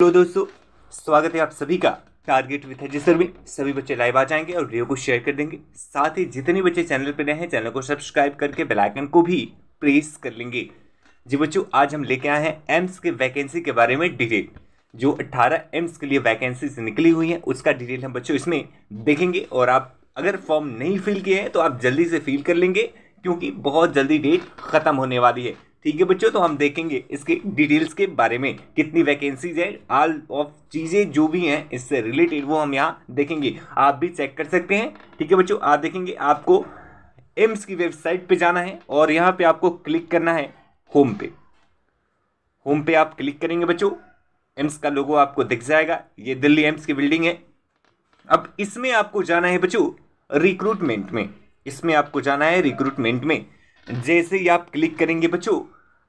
तो दोस्तों स्वागत है आप सभी का टारगेट विद रजिस्टर में। सभी बच्चे लाइव आ जाएंगे और वीडियो को शेयर कर देंगे। साथ ही जितने बच्चे चैनल पर नए हैं चैनल को सब्सक्राइब करके बेल आइकन को भी प्रेस कर लेंगे। जी बच्चों, आज हम लेके आए हैं एम्स के वैकेंसी के बारे में डिटेल। जो 18 एम्स के लिए वैकेंसीज निकली हुई हैं उसका डिटेल हम बच्चों इसमें देखेंगे। और आप अगर फॉर्म नहीं फिल किए हैं तो आप जल्दी से फिल कर लेंगे क्योंकि बहुत जल्दी डेट खत्म होने वाली है। ठीक है बच्चों, तो हम देखेंगे इसके डिटेल्स के बारे में, कितनी वैकेंसीज है, ऑल ऑफ चीज़ें जो भी हैं इससे रिलेटेड वो हम यहाँ देखेंगे। आप भी चेक कर सकते हैं। ठीक है बच्चों, आप देखेंगे आपको एम्स की वेबसाइट पे जाना है और यहाँ पे आपको क्लिक करना है होम पे। होम पे आप क्लिक करेंगे बच्चों, एम्स का लोगो आपको दिख जाएगा। ये दिल्ली एम्स की बिल्डिंग है। अब इसमें आपको जाना है बच्चों रिक्रूटमेंट में। इसमें आपको जाना है रिक्रूटमेंट में। जैसे ही आप क्लिक करेंगे बच्चों,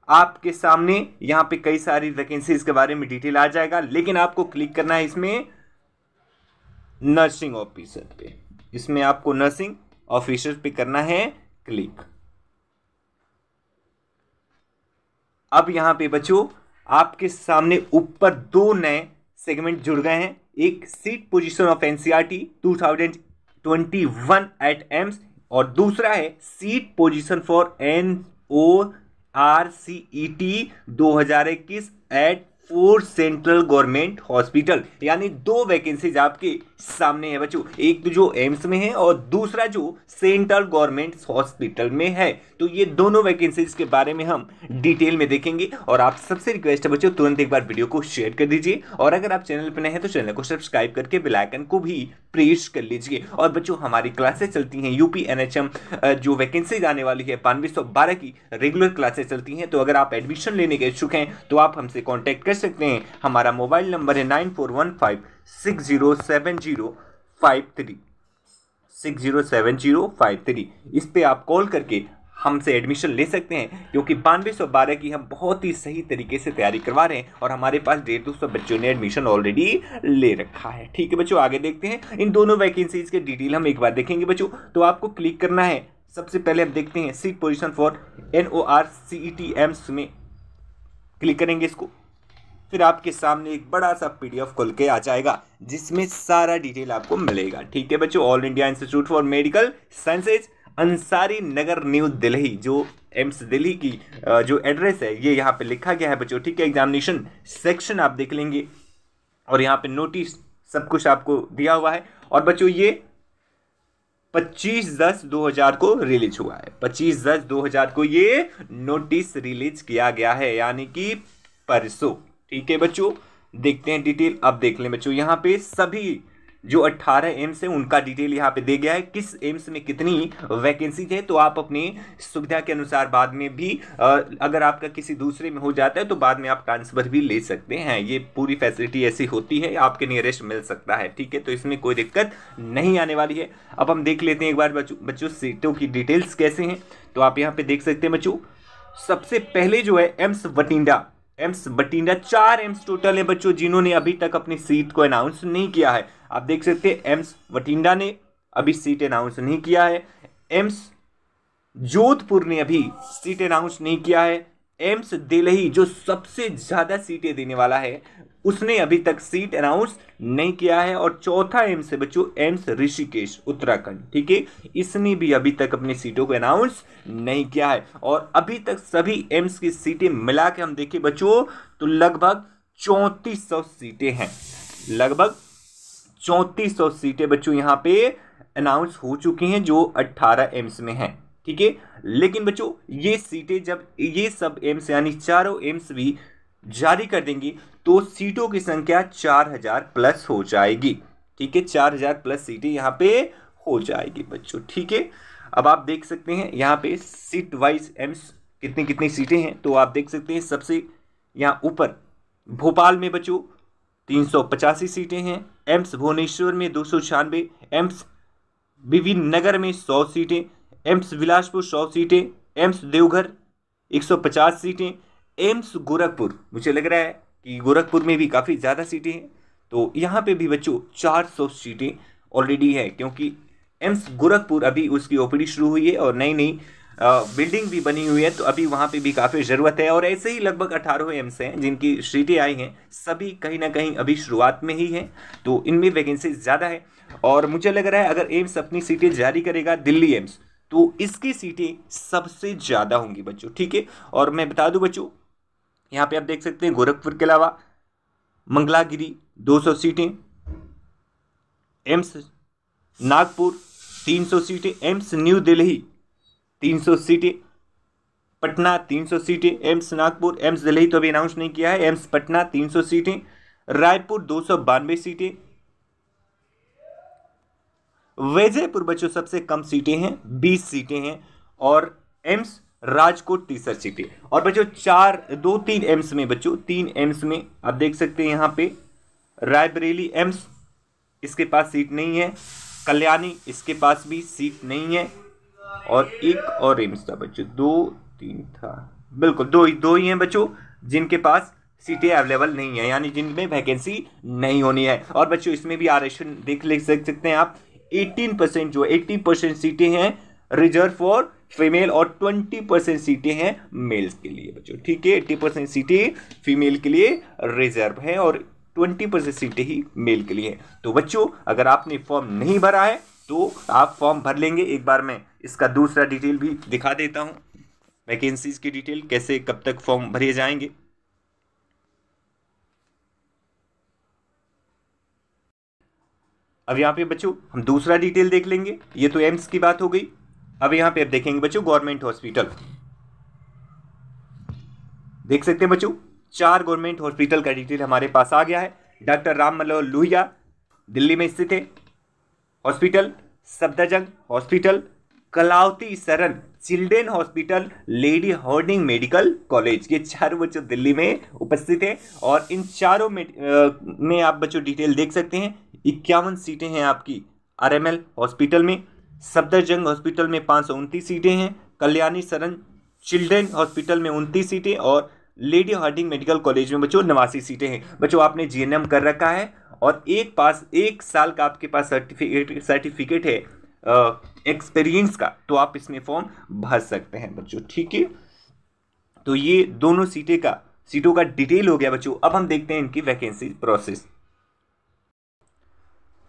आपके सामने यहाँ पे कई सारी वैकेंसीज के बारे में डिटेल आ जाएगा, लेकिन आपको क्लिक करना है इसमें नर्सिंग ऑफिसर पे। इसमें आपको नर्सिंग ऑफिसर पे करना है क्लिक। अब यहां पे बच्चों आपके सामने ऊपर दो नए सेगमेंट जुड़ गए हैं। एक seat position of NCERT 2021 at AIIMS और दूसरा है seat position for NORCET 2021 at 4 central government hospital. यानी दो वैकेंसीज आपके सामने है बच्चों, एक तो जो एम्स में है और दूसरा जो सेंट्रल गवर्नमेंट हॉस्पिटल में है। तो ये दोनों वैकेंसीज के बारे में हम डिटेल में देखेंगे। और आप सबसे रिक्वेस्ट है बच्चों, तुरंत एक बार वीडियो को शेयर कर दीजिए और अगर आप चैनल पर नए हैं तो चैनल को सब्सक्राइब करके बेल आइकन को भी प्रेस कर लीजिए। और बच्चों हमारी क्लासेस चलती हैं यूपी NHM जो वैकेंसीज आने वाली है 9212 की रेगुलर क्लासेस चलती हैं। तो अगर आप एडमिशन लेने के इच्छुक हैं तो आप हमसे कॉन्टैक्ट कर सकते हैं। हमारा मोबाइल नंबर है 9415607053 607053। इस पे आप कॉल करके हमसे एडमिशन ले सकते हैं क्योंकि 9212 की हम बहुत ही सही तरीके से तैयारी करवा रहे हैं और हमारे पास 150 बच्चों ने एडमिशन ऑलरेडी ले रखा है। ठीक है बच्चों, आगे देखते हैं। इन दोनों वैकेंसीज के डिटेल हम एक बार देखेंगे बच्चों। तो आपको क्लिक करना है, सबसे पहले हम देखते हैं seat position for NORCET AIIMS में क्लिक करेंगे इसको। फिर आपके सामने एक बड़ा सा PDF खुल के आ जाएगा जिसमें सारा डिटेल आपको मिलेगा। ठीक है बच्चों, all India institute for medical sciences Ansari Nagar new Delhi, जो एम्स दिल्ली की जो एड्रेस है ये यहाँ पे लिखा गया है बच्चों। ठीक है, एग्जामिनेशन सेक्शन आप देख लेंगे और यहाँ पे नोटिस सब कुछ आपको दिया हुआ है। और बच्चों ये 25/10/2000 को रिलीज हुआ है। 25/10/2000 को ये नोटिस रिलीज किया गया है, यानी कि परसों। ठीक है बच्चों, देखते हैं डिटेल। अब देख लें बच्चों, यहाँ पे सभी जो 18 एम्स है उनका डिटेल यहाँ पे दे गया है, किस एम्स में कितनी वैकेंसी है। तो आप अपनी सुविधा के अनुसार बाद में भी अगर आपका किसी दूसरे में हो जाता है तो बाद में आप ट्रांसफर भी ले सकते हैं। ये पूरी फैसिलिटी ऐसी होती है, आपके नियरेस्ट मिल सकता है। ठीक है, तो इसमें कोई दिक्कत नहीं आने वाली है। अब हम देख लेते हैं एक बार बच्चों सीटों की डिटेल्स कैसे हैं। तो आप यहाँ पे देख सकते हैं बच्चों, सबसे पहले जो है एम्स बठिंडा। 4 एम्स टोटल है बच्चों जिन्होंने अभी तक अपनी सीट को अनाउंस नहीं किया है। आप देख सकते हैं एम्स बठिंडा ने अभी सीट अनाउंस नहीं किया है। एम्स जोधपुर ने अभी सीट अनाउंस नहीं किया है। एम्स दिल्ली जो सबसे ज्यादा सीटें देने वाला है उसने अभी तक सीट अनाउंस नहीं किया है। और चौथा एम्स है बच्चों एम्स ऋषिकेश उत्तराखंड। ठीक है, इसने भी अभी तक अपनी सीटों को अनाउंस नहीं किया है। और अभी तक सभी एम्स की सीटें मिला के हम देखें बच्चों तो लगभग 3400 सीटें हैं। लगभग 3400 सीटें बच्चों यहाँ पे अनाउंस हो चुकी हैं जो 18 एम्स में हैं। ठीक है, लेकिन बच्चों ये सीटें जब ये सब एम्स यानी चारों एम्स भी जारी कर देंगी तो सीटों की संख्या 4000 प्लस हो जाएगी। ठीक है, 4000 प्लस सीटें यहाँ पे हो जाएगी बच्चों। ठीक है, अब आप देख सकते हैं यहाँ पे सीट वाइज एम्स कितनी कितनी सीटें हैं। तो आप देख सकते हैं सबसे यहाँ ऊपर भोपाल में बच्चों 385 सीटें हैं। एम्स भुवनेश्वर में 296, एम्स बीबी नगर में 100 सीटें, एम्स बिलासपुर 100 सीटें, एम्स देवघर 150 सीटें, एम्स गोरखपुर, मुझे लग रहा है कि गोरखपुर में भी काफ़ी ज़्यादा सीटें हैं। तो यहाँ पे भी बच्चों 400 सीटें ऑलरेडी है क्योंकि एम्स गोरखपुर अभी उसकी OPD शुरू हुई है और नई नई बिल्डिंग भी बनी हुई है, तो अभी वहाँ पे भी काफ़ी ज़रूरत है। और ऐसे ही लगभग 18 एम्स हैं जिनकी सीटें आई हैं, सभी कहीं ना कहीं अभी शुरुआत में ही हैं, तो इनमें वैकेंसी ज़्यादा है। और मुझे लग रहा है अगर एम्स अपनी सीटें जारी करेगा, दिल्ली एम्स, तो इसकी सीटें सबसे ज़्यादा होंगी बच्चों, ठीक है। और मैं बता दूं बच्चों, यहाँ पे आप देख सकते हैं गोरखपुर के अलावा मंगलागिरी 200 सीटें, एम्स नागपुर 300 सीटें, एम्स न्यू दिल्ली 300 सीटें, पटना 300 सीटें, एम्स नागपुर, एम्स दिल्ली तो अभी अनाउंस नहीं किया है, एम्स पटना 300 सीटें, रायपुर 292 सीटें, वैजयपुर बच्चों सबसे कम सीटें हैं 20 सीटें हैं, और एम्स राजकोट 63 सीटें। और बच्चों 3 एम्स में बच्चों 3 एम्स में आप देख सकते हैं यहाँ पे रायबरेली एम्स, इसके पास सीट नहीं है, कल्याणी इसके पास भी सीट नहीं है, और एक और एम्स था बच्चों, 2-3 था, बिल्कुल दो ही हैं बच्चों जिनके पास सीटें अवेलेबल नहीं है, यानी जिनमें वैकेंसी नहीं होनी है। और बच्चों इसमें भी आरक्षण देख सकते हैं आप, 18% जो 80% सीटें हैं रिजर्व फॉर फीमेल, और 20% सीटें हैं मेल्स के लिए बच्चों, ठीक है। 80% सीटें फीमेल के लिए रिजर्व है और 20% सीटें ही मेल के लिए है। तो बच्चों अगर आपने फॉर्म नहीं भरा है तो आप फॉर्म भर लेंगे। एक बार मैं इसका दूसरा डिटेल भी दिखा देता हूं, वैकेंसीज की डिटेल, कैसे कब तक फॉर्म भरे जाएंगे। अब यहाँ पे बच्चों हम दूसरा डिटेल देख लेंगे, ये तो एम्स की बात हो गई। अब यहाँ पे आप देखेंगे बच्चों गवर्नमेंट हॉस्पिटल, देख सकते हैं बच्चों 4 गवर्नमेंट हॉस्पिटल का डिटेल हमारे पास आ गया है। डॉक्टर राम मनोहर लोहिया दिल्ली में स्थित है hospital, Safdarjung hospital, Kalavati Saran children hospital, lady Hardinge medical college, ये 4 बच्चों दिल्ली में उपस्थित है। और इन चारों में आप बच्चों डिटेल देख सकते हैं। 51 सीटें हैं आपकी आरएमएल हॉस्पिटल में, सफदरजंग हॉस्पिटल में 529 सीटें हैं, कल्याणी सरन चिल्ड्रेन हॉस्पिटल में 29 सीटें, और लेडी हार्डिंग मेडिकल कॉलेज में बच्चों 89 सीटें हैं। बच्चों आपने जीएनएम कर रखा है और एक साल का आपके पास सर्टिफिकेट है एक्सपीरियंस का, तो आप इसमें फॉर्म भर सकते हैं बच्चों, ठीक है। तो ये दोनों सीटों का डिटेल हो गया बच्चों। अब हम देखते हैं इनकी वैकेंसी प्रोसेस।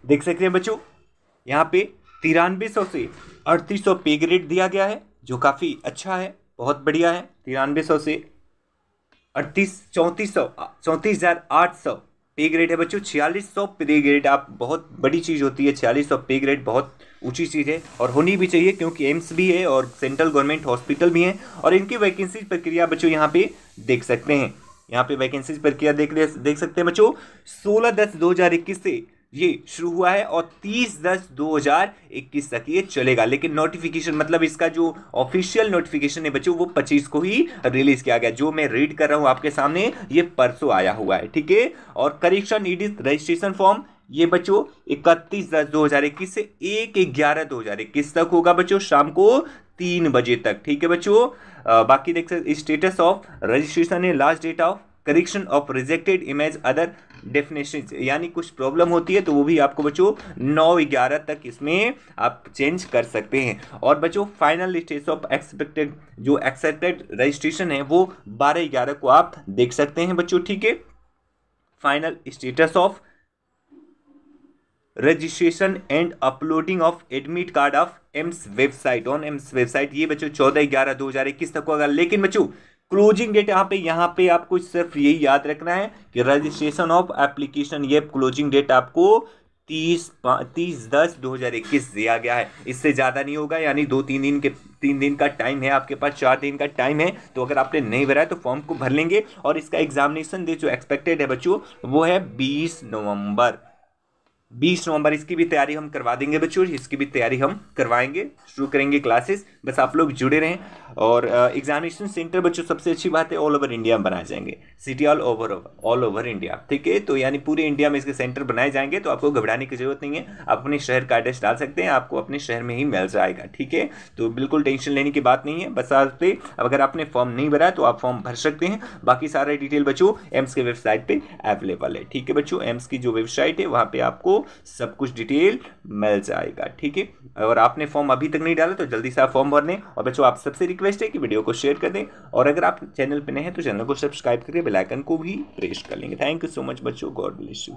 देख सकते हैं बच्चों यहाँ पे 9300 से 3800 पे ग्रेड दिया गया है, जो काफ़ी अच्छा है, बहुत बढ़िया है। 9300 से 34,800 पे ग्रेड है बच्चों। 4600 पे ग्रेड आप बहुत बड़ी चीज़ होती है, 4600 पे ग्रेड बहुत ऊंची चीज़ है और होनी भी चाहिए, क्योंकि एम्स भी है और सेंट्रल गवर्नमेंट हॉस्पिटल भी हैं। और इनकी वैकेंसी प्रक्रिया बच्चों यहाँ पे देख सकते हैं, यहाँ पे वैकेंसी प्रक्रिया देख सकते हैं बच्चों। 16/10/2021 से ये शुरू हुआ है और 30/10/2021 तक ये चलेगा। लेकिन नोटिफिकेशन मतलब इसका जो ऑफिशियल नोटिफिकेशन है बच्चों वो 25 को ही रिलीज किया गया। जो मैं रीड कर रहा हूं आपके सामने ये परसों आया हुआ है, ठीक है। और करेक्शन नीडेड रजिस्ट्रेशन फॉर्म ये बच्चों 31/10/2021 से 1/11/2021 तक होगा बच्चों, शाम को 3 बजे तक, ठीक है बच्चों। बाकी देख सकते स्टेटस ऑफ रजिस्ट्रेशन है, last date of correction of rejected image other definition, यानी कुछ प्रॉब्लम होती है तो वो भी आपको बच्चों 9/11 तक इसमें आप चेंज कर सकते हैं। और बच्चों final status of accepted registration है वो 12/11 को आप देख सकते हैं बच्चों, ठीक है। Final status of registration and uploading of admit card of AIIMS website on AIIMS website ये बच्चों 14/11/2021 तक होगा। लेकिन बच्चों क्लोजिंग डेट यहाँ पे आपको सिर्फ यही याद रखना है कि रजिस्ट्रेशन ऑफ एप्लीकेशन ये क्लोजिंग डेट आपको 30/10/2021 दिया गया है, इससे ज़्यादा नहीं होगा। यानी 3 दिन का टाइम है आपके पास, 4 दिन का टाइम है। तो अगर आपने नहीं भरा है तो फॉर्म को भर लेंगे। और इसका एग्जामिनेशन डेट जो एक्सपेक्टेड है बच्चों वो है 20 नवंबर। इसकी भी तैयारी हम करवा देंगे बच्चों, इसकी भी तैयारी हम करवाएंगे, शुरू करेंगे क्लासेस, बस आप लोग जुड़े रहें। और एग्जामिनेशन सेंटर बच्चों सबसे अच्छी बात है ऑल ओवर इंडिया में बनाए जाएंगे, सिटी ऑल ओवर इंडिया, ठीक है। तो यानी पूरे इंडिया में इसके सेंटर बनाए जाएंगे, तो आपको घबराने की जरूरत नहीं है। आप अपने शहर का एड्रेस डाल सकते हैं, आपको अपने शहर में ही मिल जाएगा, ठीक है। तो बिल्कुल टेंशन लेने की बात नहीं है। बस आपसे अगर आपने फॉर्म नहीं भरा है तो आप फॉर्म भर सकते हैं। बाकी सारा डिटेल बच्चों एम्स के वेबसाइट पे अवेलेबल है, ठीक है बच्चों। एम्स की जो वेबसाइट है वहाँ पे आपको सब कुछ डिटेल मिल जाएगा। ठीक है, और आपने फॉर्म अभी तक नहीं डाला तो जल्दी से आप फॉर्म भर दें। और बच्चों आप सबसे रिक्वेस्ट है कि वीडियो को शेयर कर दें, और अगर आप चैनल पर नए हैं तो चैनल को सब्सक्राइब करके बेल आइकन को भी प्रेस कर लेंगे। थैंक यू सो मच बच्चों, गॉड ब्लेस यू।